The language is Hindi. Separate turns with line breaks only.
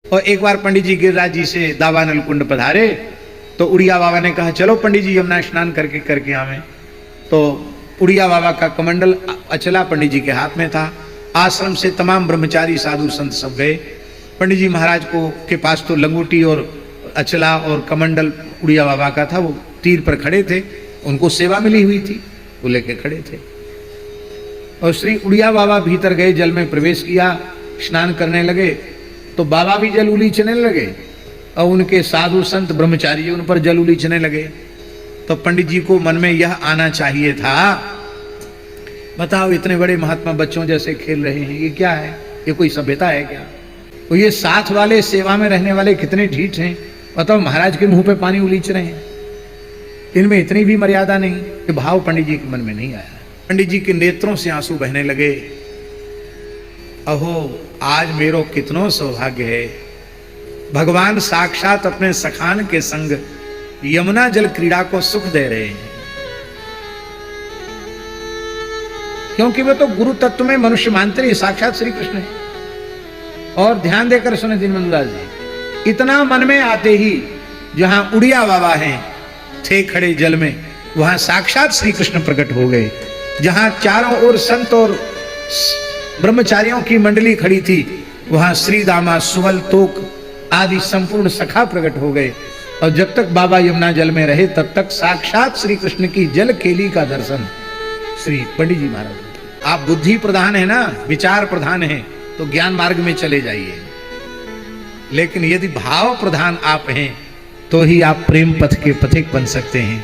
और एक बार पंडित जी गिरिराज जी से दावानल कुंड पधारे तो उड़िया बाबा ने कहा चलो पंडित जी यमुना स्नान करके आवे। तो उड़िया बाबा का कमंडल अचला पंडित जी के हाथ में था। आश्रम से तमाम ब्रह्मचारी साधु संत सब गए। पंडित जी महाराज को के पास तो लंगोटी और अचला और कमंडल उड़िया बाबा का था, वो तीर पर खड़े थे, उनको सेवा मिली हुई थी, वो लेके खड़े थे। और श्री उड़िया बाबा भीतर गए, जल में प्रवेश किया, स्नान करने लगे तो बाबा भी जल उलीचने लगे और उनके साधु संत ब्रह्मचारी उन पर जल उलीचने लगे। तो पंडित जी को मन में यह आना चाहिए था, बताओ इतने बड़े महात्मा बच्चों जैसे खेल रहे हैं, ये क्या है, ये कोई सभ्यता है क्या? तो ये साथ वाले सेवा में रहने वाले कितने ढीठ हैं, बताओ महाराज के मुंह पे पानी उलीच रहे हैं, इनमें इतनी भी मर्यादा नहीं। कि भाव पंडित जी के मन में नहीं आया। पंडित जी के नेत्रों से आंसू बहने लगे। अहो आज मेरो कितनो सौभाग्य है, भगवान साक्षात अपने सखान के संग यमुना जल क्रीड़ा को सुख दे रहे हैं। क्योंकि वो तो गुरु तत्व में मनुष्य मानते ही साक्षात श्री कृष्ण है। और ध्यान देकर सुने दीनबंधु दास जी, इतना मन में आते ही जहां उड़िया बाबा हैं थे खड़े जल में, वहां साक्षात श्री कृष्ण प्रकट हो गए। जहां चारों ओर संत और ब्रह्मचारियों की मंडली खड़ी थी, वहां श्री दामा सुवल तोक आदि संपूर्ण सखा प्रकट हो गए। और जब तक बाबा यमुना जल में रहे तब तक साक्षात श्री कृष्ण की जल केली का दर्शन श्री पंडित जी महाराज। आप बुद्धि प्रधान है ना, विचार प्रधान है, तो ज्ञान मार्ग में चले जाइए। लेकिन यदि भाव प्रधान आप हैं तो ही आप प्रेम पथ के पथिक बन सकते हैं।